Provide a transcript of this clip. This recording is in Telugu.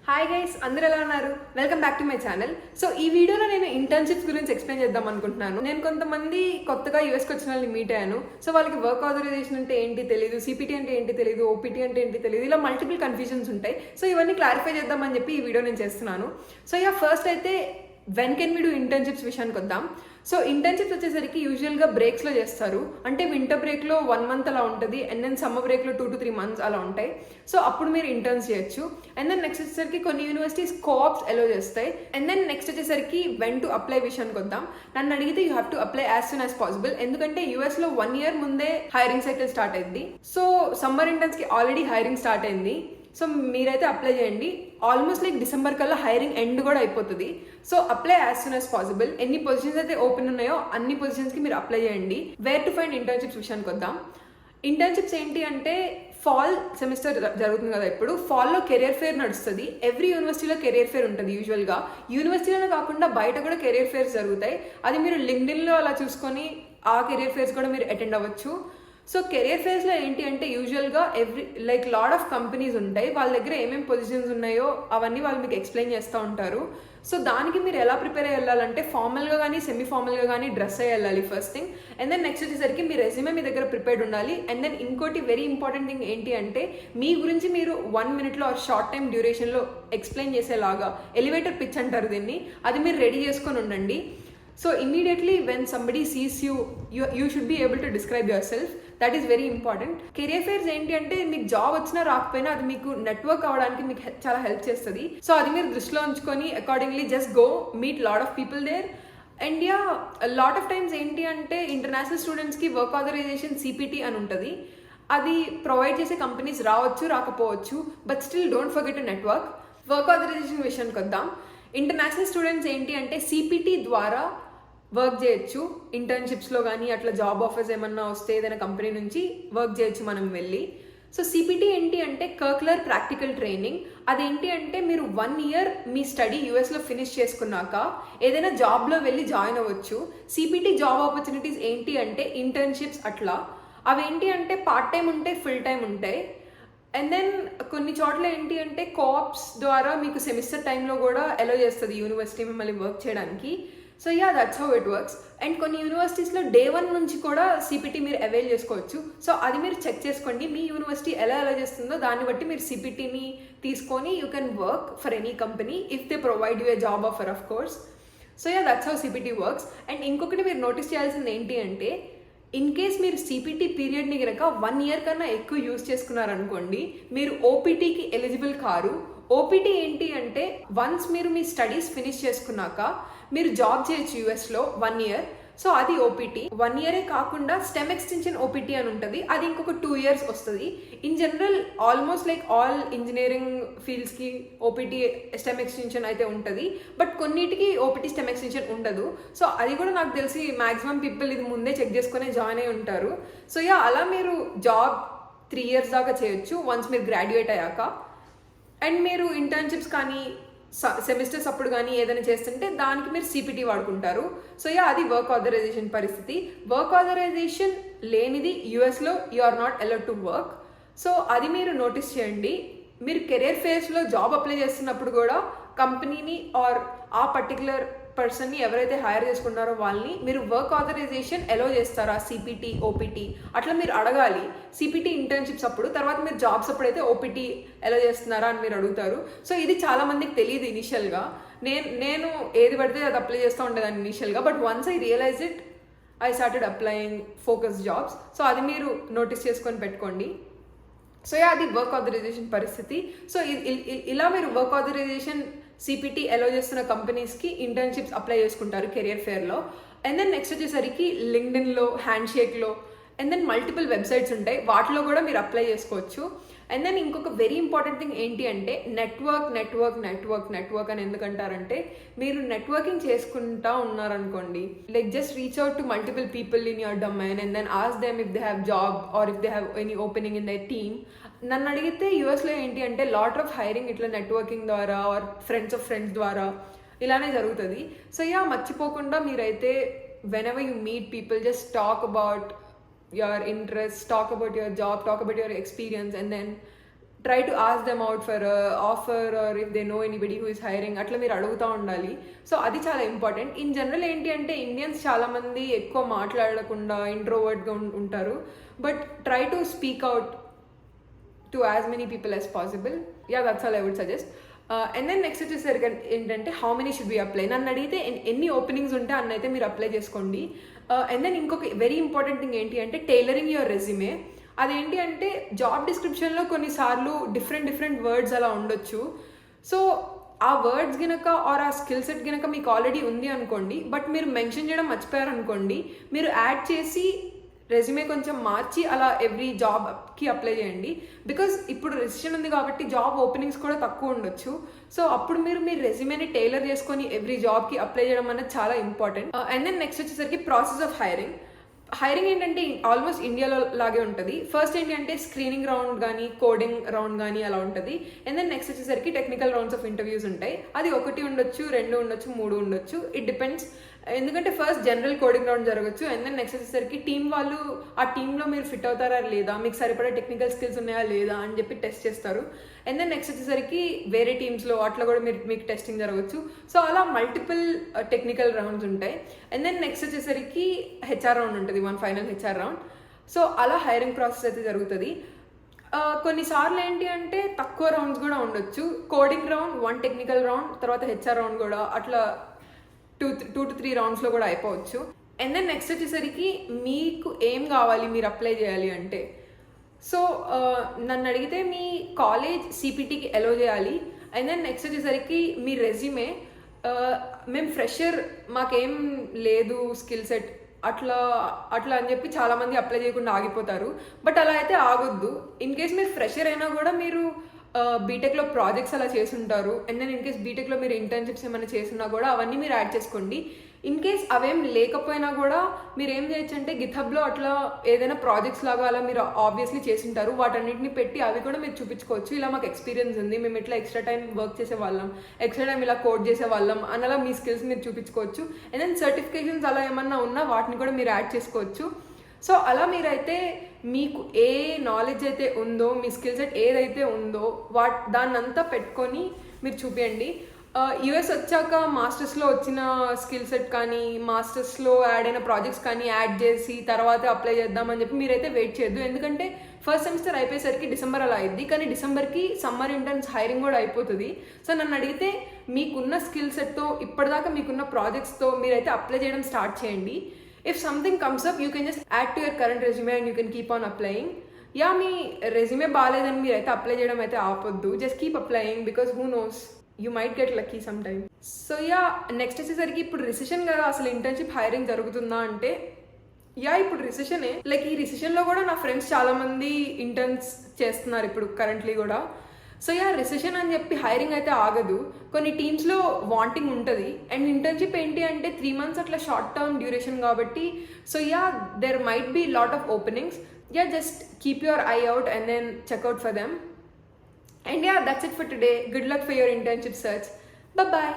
హాయ్ గైస్, అందరూ ఎలా ఉన్నారు? Welcome back to my channel. So ఈ వీడియోలో నేను ఇంటర్న్షిప్స్ గురించి ఎక్స్ప్లెయిన్ చేద్దాం అనుకుంటున్నాను. నేను కొంతమంది కొత్తగా యూఎస్కి వచ్చిన వాళ్ళని మీట్ అయ్యాను. సో వాళ్ళకి వర్క్ ఆథరైజేషన్ అంటే ఏంటి తెలియదు, సిపిటీ అంటే ఏంటి తెలియదు, ఓపీటీ అంటే ఏంటి తెలియదు, ఇలా మల్టిపుల్ కన్ఫ్యూజన్స్ ఉంటాయి. సో ఇవన్నీ క్లారిఫై చేద్దామని చెప్పి ఈ వీడియో నేను చేస్తున్నాను. సో ఫస్ట్ అయితే when can we do internships విషయానికి వద్దాం. సో ఇంటర్న్షిప్స్ వచ్చేసరికి యూజువల్గా బ్రేక్స్లో చేస్తారు. అంటే వింటర్ బ్రేక్లో 1 month అలా ఉంటుంది, and then summer బ్రేక్లో 2 to 3 months అలా ఉంటాయి. సో అప్పుడు మీరు ఇంటర్న్స్ చేయొచ్చు. అండ్ దెన్ నెక్స్ట్ వచ్చేసరికి కొన్ని యూనివర్సిటీస్ కోఆప్స్ అలో చేస్తాయి. అండ్ దెన్ నెక్స్ట్ వచ్చేసరికి వెన్ టు అప్లై విషయానికి వద్దాం. నన్ను అడిగితే you have to apply as soon as possible. ఎందుకంటే యూఎస్లో 1 year ముందే హైరింగ్ సైకిల్ స్టార్ట్ అయింది. సో సమ్మర్ ఇంటర్న్స్కి ఆల్రెడీ హైరింగ్ స్టార్ట్ అయింది. సో మీరైతే అప్లై చేయండి. ఆల్మోస్ట్ లైక్ డిసెంబర్ కల్లా హైరింగ్ ఎండ్ కూడా అయిపోతుంది. So apply as soon as possible. ఎన్ని పొజిషన్స్ అయితే ఓపెన్ ఉన్నాయో అన్ని పొజిషన్స్కి మీరు అప్లై చేయండి. వేర్ టు ఫైండ్ ఇంటర్న్షిప్స్ విషయానికి వద్దాం. ఇంటర్న్షిప్స్ ఏంటి అంటే ఫాల్ సెమిస్టర్ జరుగుతుంది కదా, ఇప్పుడు ఫాల్లో కెరియర్ ఫేర్ నడుస్తుంది. ఎవ్రీ యూనివర్సిటీలో కెరియర్ ఫేర్ ఉంటుంది. యూజువల్గా యూనివర్సిటీలోనే కాకుండా బయట కూడా కెరియర్ ఫేర్స్ జరుగుతాయి. అది మీరు లింక్డ్ఇన్లో అలా చూసుకొని ఆ కెరియర్ ఫేర్స్ కూడా మీరు అటెండ్ అవ్వచ్చు. సో కెరియర్ ఫేర్స్లో ఏంటి అంటే యూజువల్గా లాట్ ఆఫ్ కంపెనీస్ ఉంటాయి. వాళ్ళ దగ్గర ఏమేమి పొజిషన్స్ ఉన్నాయో అవన్నీ వాళ్ళు మీకు ఎక్స్ప్లెయిన్ చేస్తూ ఉంటారు. సో దానికి మీరు ఎలా ప్రిపేర్ అయ్యి వెళ్ళాలంటే ఫార్మల్గా కానీ సెమీ ఫార్మల్గా కానీ డ్రెస్ అయ్యి వెళ్ళాలి first thing. And then next వచ్చేసరికి మీ రెజ్యూమే మీ దగ్గర ప్రిపేర్డ్ ఉండాలి. అండ్ దెన్ ఇంకోటి వెరీ ఇంపార్టెంట్ థింగ్ ఏంటి అంటే మీ గురించి మీరు 1 minute షార్ట్ టైం డ్యూరేషన్లో ఎక్స్ప్లెయిన్ చేసేలాగా ఎలివేటర్ పిచ్ అంటారు దీన్ని, అది మీరు రెడీ చేసుకొని ఉండండి. So immediately when somebody sees you, you should be able to describe yourself. That is very important. Career fares ఏంటి అంటే మీకు జాబ్ వచ్చినా రాకపోయినా అది మీకు నెట్వర్క్ అవ్వడానికి మీకు చాలా హెల్ప్ చేస్తుంది. సో అది మీరు దృష్టిలో ఉంచుకొని accordingly just go meet lot of people there. And lot of times ఏంటి అంటే ఇంటర్నేషనల్ స్టూడెంట్స్కి వర్క్ ఆథరైజేషన్ సిపిటీ అని ఉంటుంది. అది ప్రొవైడ్ చేసే కంపెనీస్ రావచ్చు రాకపోవచ్చు, but still don't forget to network. Work authorisation విషయానికి వద్దాం. ఇంటర్నేషనల్ స్టూడెంట్స్ ఏంటి అంటే సిపిటీ ద్వారా వర్క్ చేయొచ్చు. ఇంటర్న్షిప్స్లో కానీ అట్లా జాబ్ ఆఫర్స్ ఏమన్నా వస్తే ఏదైనా కంపెనీ నుంచి వర్క్ చేయొచ్చు మనం వెళ్ళి. సో సిపిటీ ఏంటి అంటే కర్క్యులర్ ప్రాక్టికల్ ట్రైనింగ్. అదేంటి అంటే మీరు 1 year మీ స్టడీ యూఎస్లో ఫినిష్ చేసుకున్నాక ఏదైనా జాబ్లో వెళ్ళి జాయిన్ అవ్వచ్చు. సిపిటీ జాబ్ ఆపర్చునిటీస్ ఏంటి అంటే ఇంటర్న్షిప్స్ అట్లా. అవేంటి అంటే పార్ట్ టైం ఉంటాయి, ఫుల్ టైం ఉంటాయి. అండ్ దెన్ కొన్ని చోట్ల ఏంటి అంటే కోఆప్స్ ద్వారా మీకు సెమిస్టర్ టైంలో కూడా అలో చేస్తుంది యూనివర్సిటీ మిమ్మల్ని వర్క్ చేయడానికి. So that's how it works. And కొన్ని యూనివర్సిటీస్లో Day 1 నుంచి కూడా సిపిటీ మీరు అవైల్ చేసుకోవచ్చు. సో అది మీరు చెక్ చేసుకోండి, మీ యూనివర్సిటీ ఎలా చేస్తుందో దాన్ని బట్టి మీరు సిపిటీని తీసుకొని you can work for any company if they provide you A job offer of course. So that's how CPT works. And ఇంకొకటి మీరు నోటీస్ చేయాల్సింది ఏంటి అంటే ఇన్ కేస్ మీరు సిపిటీ పీరియడ్ని కనుక 1 year కన్నా ఎక్కువ యూజ్ చేసుకున్నారనుకోండి, మీరు ఓపీటీకి ఎలిజిబుల్ కారు. ఓపీటీ ఏంటి అంటే వన్స్ మీరు మీ స్టడీస్ ఫినిష్ చేసుకున్నాక మీరు జాబ్ చేయొచ్చు యూఎస్లో 1 year. సో అది ఓపీటీ. 1 year కాకుండా స్టెమ్ ఎక్స్టెన్షన్ ఓపీటీ అని ఉంటుంది, అది ఇంకొక 2 years వస్తుంది. In general almost like all engineering ఫీల్డ్స్కి ఓపీటీ స్టెమ్ ఎక్స్టెన్షన్ అయితే ఉంటుంది, బట్ కొన్నిటికి ఓపీటీ స్టెమ్ ఎక్స్టెన్షన్ ఉండదు. సో అది కూడా నాకు తెలిసి మ్యాక్సిమం పీపుల్ ఇది ముందే చెక్ చేసుకునే జాయిన్ అయి ఉంటారు. సో అలా మీరు జాబ్ 3 years దాకా చేయొచ్చు వన్స్ మీరు గ్రాడ్యుయేట్ అయ్యాక. అండ్ మీరు ఇంటర్న్షిప్స్ కానీ సెమిస్టర్స్ అప్పుడు కానీ ఏదైనా చేస్తుంటే దానికి మీరు సిపిటీ వాడుకుంటారు. సో అది వర్క్ ఆథరైజేషన్ పరిస్థితి. వర్క్ ఆథరైజేషన్ లేనిది యూఎస్లో you are not allowed to work. So అది మీరు నోటీస్ చేయండి. మీరు కెరియర్ ఫేర్స్లో జాబ్ అప్లై చేస్తున్నప్పుడు కూడా కంపెనీని ఆర్ ఆ పర్టికులర్ పర్సన్ని ఎవరైతే హైర్ చేసుకున్నారో వాళ్ళని మీరు వర్క్ ఆథరైజేషన్ అలో చేస్తారా, సిపిటీ ఓపీటీ అట్లా మీరు అడగాలి. సిపిటీ ఇంటర్న్షిప్స్ అప్పుడు, తర్వాత మీరు జాబ్స్ అప్పుడైతే ఓపీటీ అలో చేస్తున్నారా అని మీరు అడుగుతారు. సో ఇది చాలా మందికి తెలియదు ఇనిషియల్గా. నేను ఏది పడితే అది అప్లై చేస్తూ ఉండేదాన్ని ఇనిషియల్గా, but once I realise it I started applying focus jobs. So అది మీరు నోటీస్ చేసుకొని పెట్టుకోండి. సో అది వర్క్ ఆథరైజేషన్ పరిస్థితి. సో ఇలా మీరు వర్క్ ఆథరైజేషన్ సిపిటీ అలో చేస్తున్న కంపెనీస్కి ఇంటర్న్షిప్స్ అప్లై చేసుకుంటారు కెరియర్ ఫేర్లో. అండ్ దెన్ నెక్స్ట్ వచ్చేసరికి లింక్డ్ఇన్లో, హ్యాండ్షేక్లో, అండ్ దెన్ మల్టిపుల్ వెబ్సైట్స్ ఉంటాయి, వాటిలో కూడా మీరు అప్లై చేసుకోవచ్చు. అండ్ దెన్ ఇంకొక వెరీ ఇంపార్టెంట్ థింగ్ ఏంటి అంటే నెట్వర్క్ నెట్వర్క్ నెట్వర్క్ నెట్వర్క్ అని ఎందుకంటారంటే మీరు నెట్వర్కింగ్ చేసుకుంటా ఉన్నారనుకోండి, like just reach out to multiple people in your domain and then ask them if they have job or if they have any opening in their team. నన్ను అడిగితే యూఎస్లో ఏంటి అంటే లాట్ ఆఫ్ హైరింగ్ ఇట్లా నెట్వర్కింగ్ ద్వారా ఆర్ ఫ్రెండ్స్ ఆఫ్ ఫ్రెండ్స్ ద్వారా ఇలానే జరుగుతుంది. సో మర్చిపోకుండా మీరైతే whenever you meet people, just talk about your interests, talk about your job, talk about your experience, and then try to ask them out for offer or if they know anybody who is hiring అట్లా మీరు అడుగుతూ ఉండాలి. సో అది చాలా ఇంపార్టెంట్. ఇన్ జనరల్ ఏంటి అంటే ఇండియన్స్ చాలామంది ఎక్కువ మాట్లాడకుండా ఇంట్రోవర్ట్గా ఉంటారు. But try to speak out to as many people as possible. Yeah that's all I would suggest. And then next వచ్చేసరికి ఏంటంటే how many should be apply. నన్ను అడిగితే ఎన్ని ఓపెనింగ్స్ ఉంటే అన్నైతే మీరు అప్లై చేసుకోండి. అండ్ దెన్ ఇంకొక వెరీ ఇంపార్టెంట్ థింగ్ ఏంటి అంటే టైలరింగ్ యువర్ రెజ్యూమే. అదేంటి అంటే జాబ్ డిస్క్రిప్షన్లో కొన్నిసార్లు డిఫరెంట్ వర్డ్స్ అలా ఉండొచ్చు. సో ఆ వర్డ్స్ గినక ఆర్ ఆ స్కిల్ సెట్ గినక మీకు ఆల్రెడీ ఉంది అనుకోండి, బట్ మీరు మెన్షన్ చేయడం మర్చిపోయారు అనుకోండి, మీరు యాడ్ చేసి రెజ్యూమే కొంచెం మార్చి అలా ఎవ్రీ జాబ్కి అప్లై చేయండి. బికాజ్ ఇప్పుడు రెసిషన్ ఉంది కాబట్టి జాబ్ ఓపెనింగ్స్ కూడా తక్కువ ఉండొచ్చు. సో అప్పుడు మీరు మీ రెజ్యూమేని టైలర్ చేసుకొని ఎవ్రీ జాబ్కి అప్లై చేయడం అనేది చాలా ఇంపార్టెంట్. అండ్ దెన్ నెక్స్ట్ వచ్చేసరికి ప్రాసెస్ ఆఫ్ హైరింగ్. హైరింగ్ ఏంటంటే ఆల్మోస్ట్ ఇండియాలో లాగే ఉంటుంది. ఫస్ట్ ఏంటి అంటే స్క్రీనింగ్ రౌండ్ కానీ కోడింగ్ రౌండ్ కానీ అలా ఉంటుంది. అండ్ దెన్ నెక్స్ట్ వచ్చేసరికి టెక్నికల్ రౌండ్స్ ఆఫ్ ఇంటర్వ్యూస్ ఉంటాయి. అది 1 ఉండొచ్చు, 2 ఉండొచ్చు, 3 ఉండొచ్చు. It depends. ఎందుకంటే ఫస్ట్ జనరల్ కోడింగ్ రౌండ్ జరగచ్చు. అండ్ దెన్ నెక్స్ట్ వచ్చేసరికి టీం వాళ్ళు ఆ టీంలో మీరు ఫిట్ అవుతారా లేదా, మీకు సరిపడా టెక్నికల్ స్కిల్స్ ఉన్నాయా లేదా అని చెప్పి టెస్ట్ చేస్తారు. అండ్ దెన్ నెక్స్ట్ వచ్చేసరికి వేరే టీమ్స్లో అట్లా కూడా మీకు టెస్టింగ్ జరగచ్చు. సో అలా మల్టిపుల్ టెక్నికల్ రౌండ్స్ ఉంటాయి. అండ్ దెన్ నెక్స్ట్ వచ్చేసరికి హెచ్ఆర్ రౌండ్ ఉంటుంది, ఫైనల్ హెచ్ఆర్ రౌండ్. సో అలా హైరింగ్ ప్రాసెస్ అయితే జరుగుతుంది. కొన్నిసార్లు ఏంటి అంటే తక్కువ రౌండ్స్ కూడా ఉండొచ్చు. కోడింగ్ రౌండ్, 1 టెక్నికల్ రౌండ్, తర్వాత హెచ్ఆర్ రౌండ్ కూడా అట్లా 2 to 3 రౌండ్స్లో కూడా అయిపోవచ్చు. అండ్ దెన్ నెక్స్ట్ వచ్చేసరికి మీకు ఏం కావాలి మీరు అప్లై చేయాలి అంటే, సో నన్ను అడిగితే మీ కాలేజ్ సిపిటీకి అలో చేయాలి. అండ్ దెన్ నెక్స్ట్ వచ్చేసరికి మీ రెజ్యూమే, మేము ఫ్రెషర్ మాకేం లేదు స్కిల్ సెట్ అట్లా అని చెప్పి చాలామంది అప్లై చేయకుండా ఆగిపోతారు. బట్ అలా అయితే ఆగొద్దు. ఇన్ కేస్ మీరు ఫ్రెషర్ అయినా కూడా మీరు బీటెక్లో ప్రాజెక్ట్స్ అలా చేసుంటారు. అండ్ దెన్ ఇన్ కేస్ బీటెక్లో మీరు ఇంటర్న్షిప్స్ ఏమైనా చేస్తున్నా కూడా అవన్నీ మీరు యాడ్ చేసుకోండి. ఇన్ కేస్ అవేం లేకపోయినా కూడా మీరు ఏం చేయొచ్చు అంటే గిథబ్లో అట్లా ఏదైనా ప్రాజెక్ట్స్ లాగా అలా మీరు ఆబ్వియస్లీ చేసింటారు, వాటన్నిటిని పెట్టి అవి కూడా మీరు చూపించుకోవచ్చు. ఇలా మాకు ఎక్స్పీరియన్స్ ఉంది, మేము ఇట్లా ఎక్స్ట్రా టైం వర్క్ చేసే వాళ్ళం, ఎక్స్ట్రా టైం ఇలా కోడ్ చేసే వాళ్ళం అని అలా మీ స్కిల్స్ మీరు చూపించుకోవచ్చు. అండ్ దెన్ సర్టిఫికేషన్స్ అలా ఏమన్నా ఉన్నా వాటిని కూడా మీరు యాడ్ చేసుకోవచ్చు. సో అలా మీరైతే మీకు ఏ నాలెడ్జ్ అయితే ఉందో, మీ స్కిల్ సెట్ ఏదైతే ఉందో దాన్నంతా పెట్టుకొని మీరు చూపించండి. యూఎస్ వచ్చాక మాస్టర్స్లో వచ్చిన స్కిల్ సెట్ కానీ మాస్టర్స్లో యాడ్ అయిన ప్రాజెక్ట్స్ కానీ యాడ్ చేసి తర్వాత అప్లై చేద్దామని చెప్పి మీరైతే వెయిట్ చేయొద్దు. ఎందుకంటే ఫస్ట్ సెమిస్టర్ అయిపోయేసరికి డిసెంబర్ అలా అయింది, కానీ డిసెంబర్కి సమ్మర్ ఇంటర్న్స్ హైరింగ్ కూడా అయిపోతుంది. సో నన్ను అడిగితే మీకున్న స్కిల్ సెట్తో ఇప్పటిదాకా మీకున్న ప్రాజెక్ట్స్తో మీరైతే అప్లై చేయడం స్టార్ట్ చేయండి. If something comes up, you can just add to your current resume and you can keep on applying. Yeah, మీ రెజ్యూమే బాగాలేదని మీరు అయితే అప్లై చేయడం అయితే ఆపొద్దు. Just keep applying because who knows, you might get lucky some time. So yeah next వచ్చేసరికి ఇప్పుడు రిసెషన్ కదా, అసలు ఇంటర్న్షిప్ హైరింగ్ జరుగుతుందా అంటే యా ఇప్పుడు రిసెషనే. లైక్ ఈ రిసెషన్లో కూడా నా ఫ్రెండ్స్ చాలామంది ఇంటర్న్స్ చేస్తున్నారు ఇప్పుడు కరెంట్లీ కూడా. సో యా రిసెషన్ అని చెప్పి హైరింగ్ అయితే ఆగదు. కొన్ని టీమ్స్లో వాంటింగ్ ఉంటుంది. అండ్ ఇంటర్న్షిప్ ఏంటి అంటే 3 months అట్లా షార్ట్ టర్మ్ డ్యూరేషన్ కాబట్టి so yeah there might be lot of openings. Yeah just keep your eye out and then check out for them. And yeah, that's it for today. Good luck for your internship search. Bye-bye.